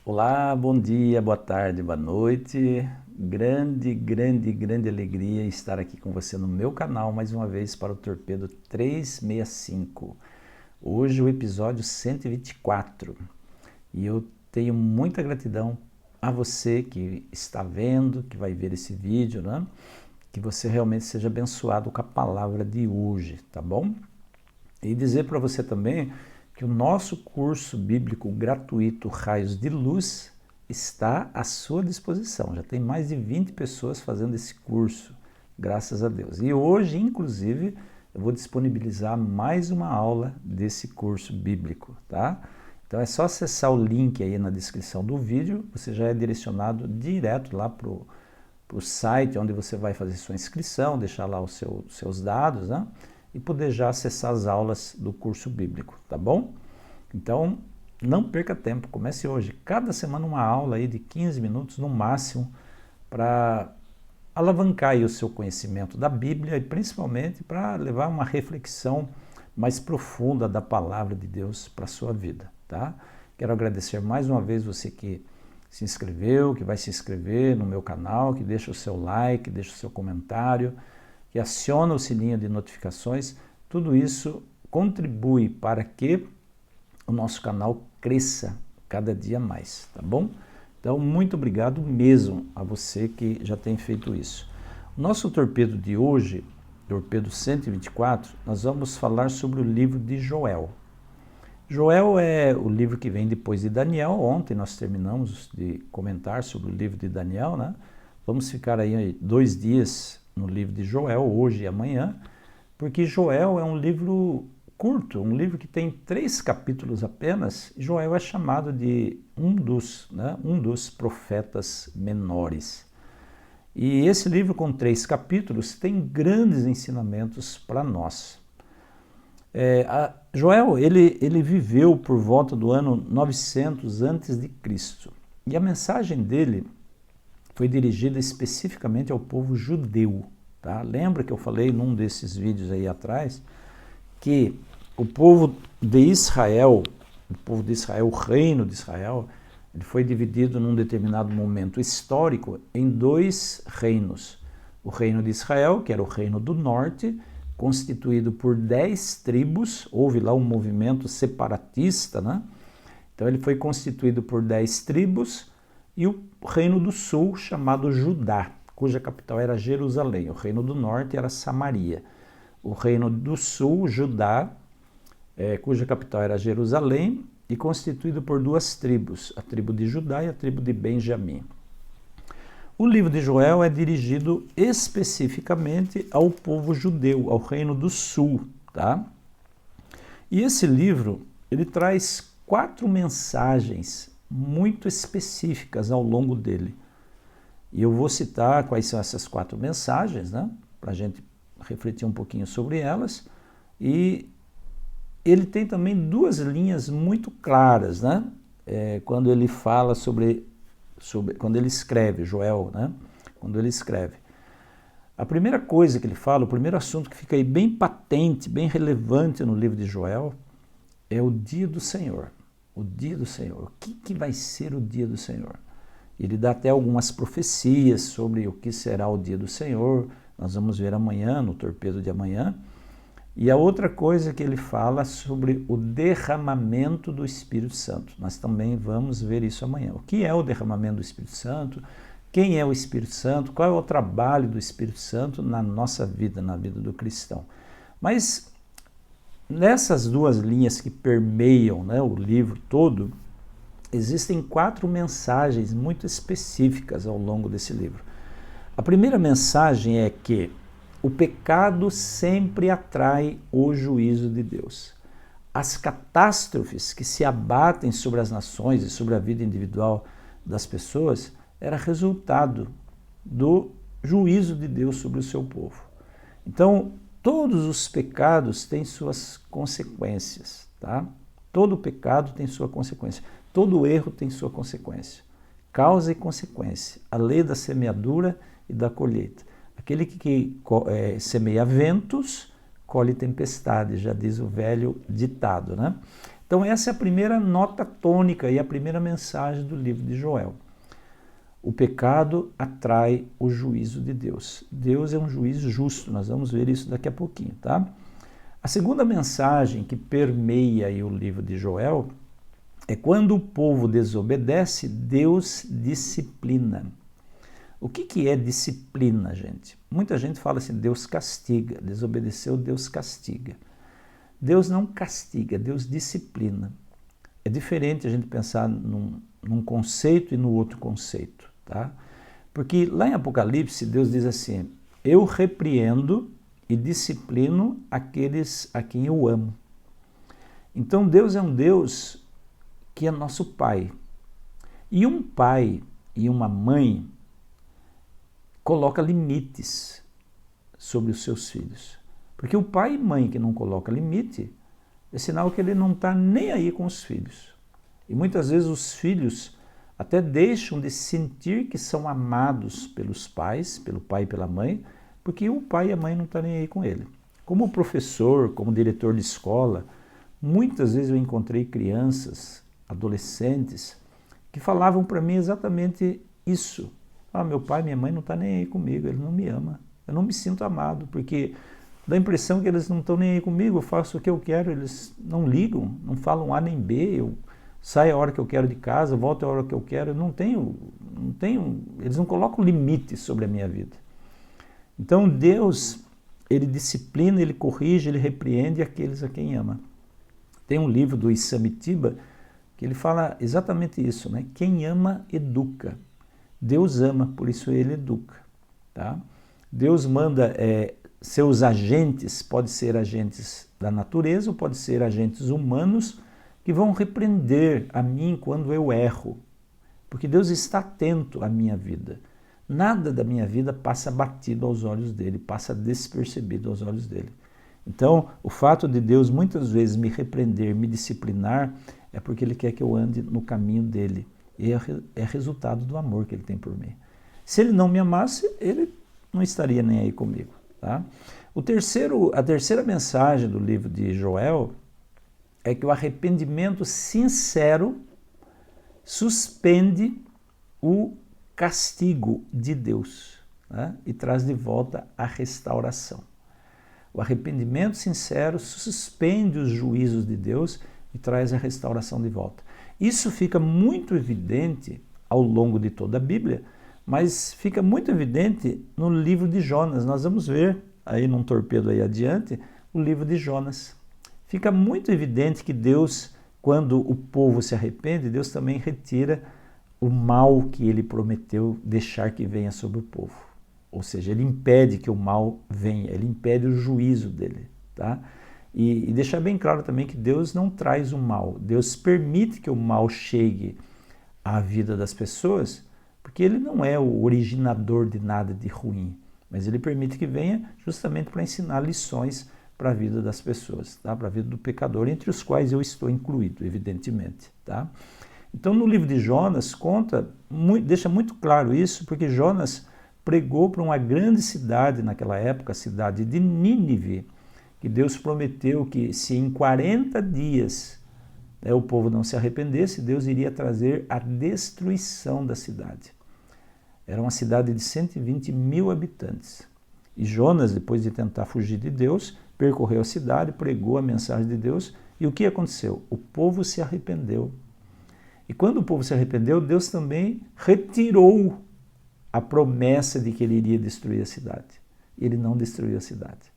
Olá, bom dia, boa tarde, boa noite. Grande alegria estar aqui com você no meu canal mais uma vez para o Torpedo 365. Hoje o episódio 124. E eu tenho muita gratidão a você que está vendo, que vai ver esse vídeo, né? Que você realmente seja abençoado com a palavra de hoje, tá bom? E dizer para você também que o nosso curso bíblico gratuito Raios de Luz está à sua disposição. Já tem mais de 20 pessoas fazendo esse curso, graças a Deus. E hoje, inclusive, eu vou disponibilizar mais uma aula desse curso bíblico, tá? Então é só acessar o link aí na descrição do vídeo, você já é direcionado direto lá para o site onde você vai fazer sua inscrição, deixar lá os seus dados, né? E poder já acessar as aulas do curso bíblico, tá bom? Então, não perca tempo, comece hoje. Cada semana uma aula aí de 15 minutos no máximo para alavancar aí o seu conhecimento da Bíblia e principalmente para levar uma reflexão mais profunda da palavra de Deus para a sua vida, tá? Quero agradecer mais uma vez você que se inscreveu, que vai se inscrever no meu canal, que deixa o seu like, deixa o seu comentário, que aciona o sininho de notificações. Tudo isso contribui para que o nosso canal cresça cada dia mais, tá bom? Então, muito obrigado mesmo a você que já tem feito isso. O nosso torpedo de hoje, torpedo 124, nós vamos falar sobre o livro de Joel. Joel é o livro que vem depois de Daniel. Ontem nós terminamos de comentar sobre o livro de Daniel, né? Vamos ficar aí 2 dias no livro de Joel, hoje e amanhã, porque Joel é um livro curto, um livro que tem 3 capítulos apenas. Joel é chamado de um dos profetas menores. E esse livro com 3 capítulos tem grandes ensinamentos para nós. Joel, ele viveu por volta do ano 900 a.C. E a mensagem dele foi dirigida especificamente ao povo judeu. Tá? Lembra que eu falei num desses vídeos aí atrás que o povo de Israel, o reino de Israel, ele foi dividido num determinado momento histórico em 2 reinos. O reino de Israel, que era o reino do norte, constituído por 10 tribos, houve lá um movimento separatista, né? Então ele foi constituído por 10 tribos, e o reino do sul, chamado Judá, cuja capital era Jerusalém. O reino do norte era Samaria. O reino do sul, Judá, cuja capital era Jerusalém, e constituído por 2 tribos, a tribo de Judá e a tribo de Benjamim. O livro de Joel é dirigido especificamente ao povo judeu, ao reino do sul, tá? E esse livro, ele traz 4 mensagens muito específicas ao longo dele. E eu vou citar quais são essas 4 mensagens, né? Para a gente refletir um pouquinho sobre elas. E ele tem também 2 linhas muito claras, né? Quando ele fala quando ele escreve, Joel, né? Quando ele escreve. A primeira coisa que ele fala, o primeiro assunto que fica aí bem patente, bem relevante no livro de Joel, é o dia do Senhor. O dia do Senhor. O que vai ser o dia do Senhor? Ele dá até algumas profecias sobre o que será o dia do Senhor. Nós vamos ver amanhã, no torpedo de amanhã. E a outra coisa que ele fala sobre o derramamento do Espírito Santo. Nós também vamos ver isso amanhã. O que é o derramamento do Espírito Santo? Quem é o Espírito Santo? Qual é o trabalho do Espírito Santo na nossa vida, na vida do cristão? Mas nessas 2 linhas que permeiam, né, o livro todo, existem 4 mensagens muito específicas ao longo desse livro. A primeira mensagem é que o pecado sempre atrai o juízo de Deus. As catástrofes que se abatem sobre as nações e sobre a vida individual das pessoas era resultado do juízo de Deus sobre o seu povo. Então, todos os pecados têm suas consequências, tá? Todo pecado tem sua consequência. Todo erro tem sua consequência. Causa e consequência. A lei da semeadura e da colheita. Aquele que semeia ventos, colhe tempestade, já diz o velho ditado, né? Então essa é a primeira nota tônica e a primeira mensagem do livro de Joel. O pecado atrai o juízo de Deus. Deus é um juiz justo, nós vamos ver isso daqui a pouquinho, tá? A segunda mensagem que permeia aí o livro de Joel é quando o povo desobedece, Deus disciplina. O que é disciplina, gente? Muita gente fala assim, Deus castiga, desobedeceu, Deus castiga. Deus não castiga, Deus disciplina. É diferente a gente pensar num conceito e no outro conceito, tá? Porque lá em Apocalipse, Deus diz assim, eu repreendo e disciplino aqueles a quem eu amo. Então Deus é um Deus que é nosso pai. E um pai e uma mãe coloca limites sobre os seus filhos. Porque o pai e mãe que não coloca limite é sinal que ele não está nem aí com os filhos. E muitas vezes os filhos até deixam de sentir que são amados pelos pais, pelo pai e pela mãe, porque o pai e a mãe não estão nem aí com ele. Como professor, como diretor de escola, muitas vezes eu encontrei crianças, adolescentes, que falavam para mim exatamente isso. Ah, meu pai e minha mãe não estão nem aí comigo, ele não me ama. Eu não me sinto amado, porque dá a impressão que eles não estão nem aí comigo, eu faço o que eu quero, eles não ligam, não falam A nem B, eu saio a hora que eu quero de casa, volto a hora que eu quero, eu não tenho, eles não colocam limites sobre a minha vida. Então Deus, ele disciplina, ele corrige, ele repreende aqueles a quem ama. Tem um livro do Isamitiba que ele fala exatamente isso, né? Quem ama, educa. Deus ama, por isso ele educa, tá? Deus manda seus agentes, pode ser agentes da natureza ou pode ser agentes humanos que vão repreender a mim quando eu erro, porque Deus está atento à minha vida. Nada da minha vida passa batido aos olhos dele, passa despercebido aos olhos dele. Então, o fato de Deus muitas vezes me repreender, me disciplinar, é porque ele quer que eu ande no caminho dele. E é resultado do amor que ele tem por mim. Se ele não me amasse, ele não estaria nem aí comigo, tá? A terceira mensagem do livro de Joel é que o arrependimento sincero suspende o castigo de Deus, né? E traz de volta a restauração. O arrependimento sincero suspende os juízos de Deus e traz a restauração de volta. Isso fica muito evidente ao longo de toda a Bíblia, mas fica muito evidente no livro de Jonas. Nós vamos ver aí num torpedo aí adiante o livro de Jonas. Fica muito evidente que Deus, quando o povo se arrepende, Deus também retira o mal que ele prometeu deixar que venha sobre o povo. Ou seja, ele impede que o mal venha, ele impede o juízo dele, tá? E deixar bem claro também que Deus não traz o mal, Deus permite que o mal chegue à vida das pessoas, porque ele não é o originador de nada de ruim, mas ele permite que venha justamente para ensinar lições para a vida das pessoas, tá? Para a vida do pecador, entre os quais eu estou incluído, evidentemente, tá? Então no livro de Jonas deixa muito claro isso, porque Jonas pregou para uma grande cidade naquela época, a cidade de Nínive, que Deus prometeu que se em 40 dias o povo não se arrependesse, Deus iria trazer a destruição da cidade. Era uma cidade de 120 mil habitantes. E Jonas, depois de tentar fugir de Deus, percorreu a cidade, pregou a mensagem de Deus, e o que aconteceu? O povo se arrependeu. E quando o povo se arrependeu, Deus também retirou a promessa de que ele iria destruir a cidade. Ele não destruiu a cidade.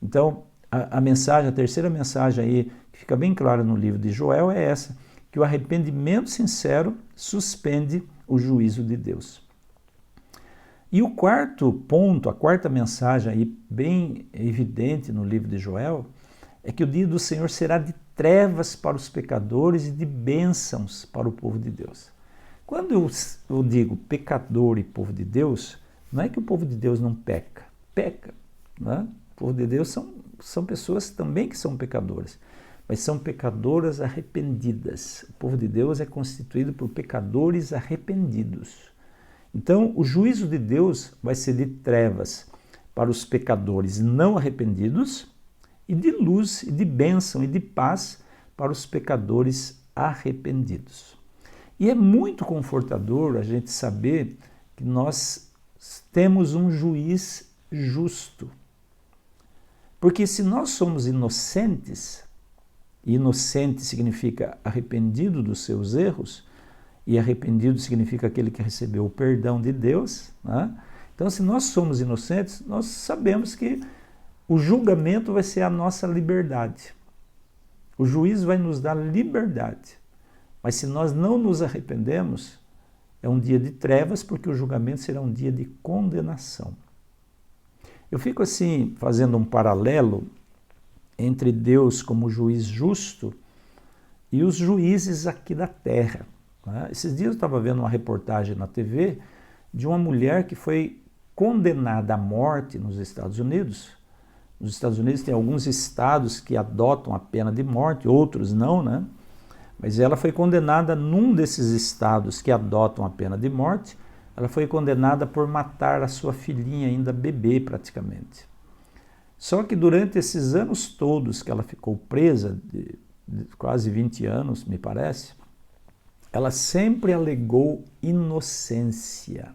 Então, a terceira mensagem aí, que fica bem clara no livro de Joel, é essa, que o arrependimento sincero suspende o juízo de Deus. E o quarto ponto, a quarta mensagem aí, bem evidente no livro de Joel, é que o dia do Senhor será de trevas para os pecadores e de bênçãos para o povo de Deus. Quando eu digo pecador e povo de Deus, não é que o povo de Deus não peca, né? O povo de Deus são pessoas também que são pecadoras, mas são pecadoras arrependidas. O povo de Deus é constituído por pecadores arrependidos. Então, o juízo de Deus vai ser de trevas para os pecadores não arrependidos e de luz e de bênção e de paz para os pecadores arrependidos. E é muito confortador a gente saber que nós temos um juiz justo. Porque se nós somos inocentes, e inocente significa arrependido dos seus erros, e arrependido significa aquele que recebeu o perdão de Deus, né? Então, se nós somos inocentes, nós sabemos que o julgamento vai ser a nossa liberdade. O juiz vai nos dar liberdade. Mas se nós não nos arrependemos, é um dia de trevas, porque o julgamento será um dia de condenação. Eu fico assim, fazendo um paralelo entre Deus como juiz justo e os juízes aqui da terra. Né? Esses dias eu estava vendo uma reportagem na TV de uma mulher que foi condenada à morte nos Estados Unidos. Nos Estados Unidos tem alguns estados que adotam a pena de morte, outros não, né? Mas ela foi condenada num desses estados que adotam a pena de morte. Ela foi condenada por matar a sua filhinha, ainda bebê praticamente. Só que durante esses anos todos que ela ficou presa, de quase 20 anos, me parece, ela sempre alegou inocência.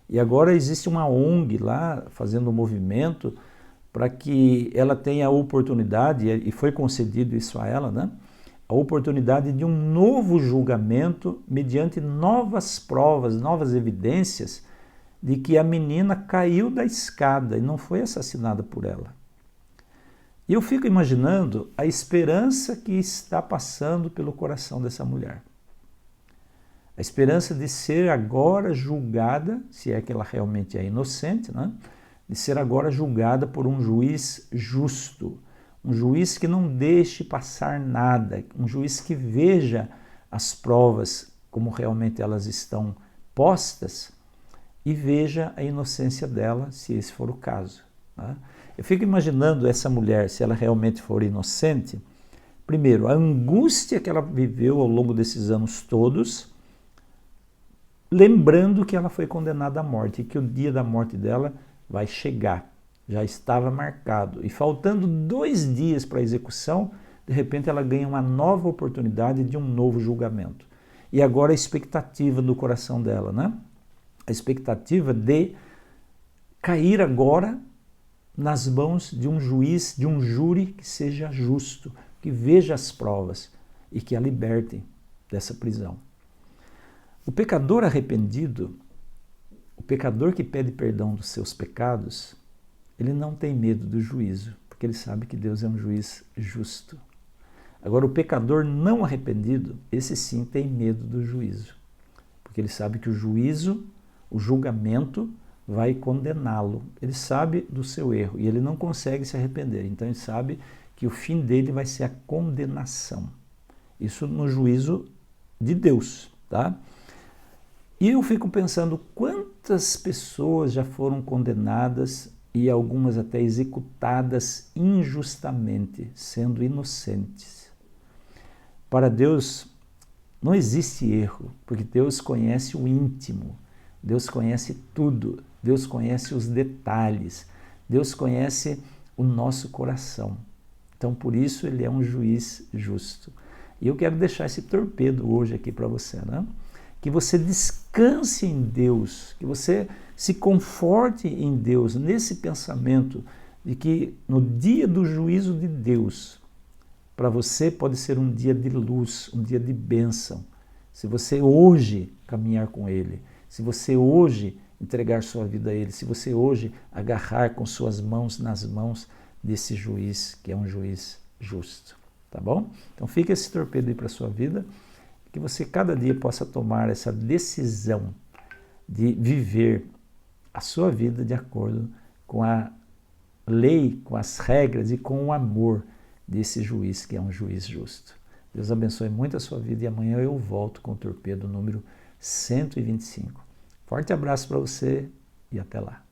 E agora existe uma ONG lá fazendo um movimento para que ela tenha a oportunidade, e foi concedido isso a ela, né? A oportunidade de um novo julgamento mediante novas provas, novas evidências de que a menina caiu da escada e não foi assassinada por ela. E eu fico imaginando a esperança que está passando pelo coração dessa mulher. A esperança de ser agora julgada, se é que ela realmente é inocente, né? De ser agora julgada por um juiz justo, um juiz que não deixe passar nada, um juiz que veja as provas como realmente elas estão postas e veja a inocência dela, se esse for o caso. Né? Eu fico imaginando essa mulher, se ela realmente for inocente, primeiro, a angústia que ela viveu ao longo desses anos todos, lembrando que ela foi condenada à morte e que o dia da morte dela vai chegar. Já estava marcado. E faltando 2 dias para a execução, de repente ela ganha uma nova oportunidade de um novo julgamento. E agora a expectativa do coração dela, né? A expectativa de cair agora nas mãos de um juiz, de um júri que seja justo, que veja as provas e que a libertem dessa prisão. O pecador arrependido, o pecador que pede perdão dos seus pecados, ele não tem medo do juízo, porque ele sabe que Deus é um juiz justo. Agora, o pecador não arrependido, esse sim tem medo do juízo, porque ele sabe que o juízo, o julgamento, vai condená-lo. Ele sabe do seu erro e ele não consegue se arrepender, então ele sabe que o fim dele vai ser a condenação. Isso no juízo de Deus, tá? E eu fico pensando quantas pessoas já foram condenadas e algumas até executadas injustamente, sendo inocentes. Para Deus não existe erro, porque Deus conhece o íntimo, Deus conhece tudo, Deus conhece os detalhes, Deus conhece o nosso coração. Então, por isso, Ele é um juiz justo. E eu quero deixar esse torpedo hoje aqui para você, né? Que você descanse em Deus, que você se conforte em Deus, nesse pensamento de que no dia do juízo de Deus, para você pode ser um dia de luz, um dia de bênção. Se você hoje caminhar com Ele, se você hoje entregar sua vida a Ele, se você hoje agarrar com suas mãos nas mãos desse juiz, que é um juiz justo, tá bom? Então fica esse torpedo aí para a sua vida, que você cada dia possa tomar essa decisão de viver a sua vida de acordo com a lei, com as regras e com o amor desse juiz que é um juiz justo. Deus abençoe muito a sua vida e amanhã eu volto com o torpedo número 125. Forte abraço para você e até lá.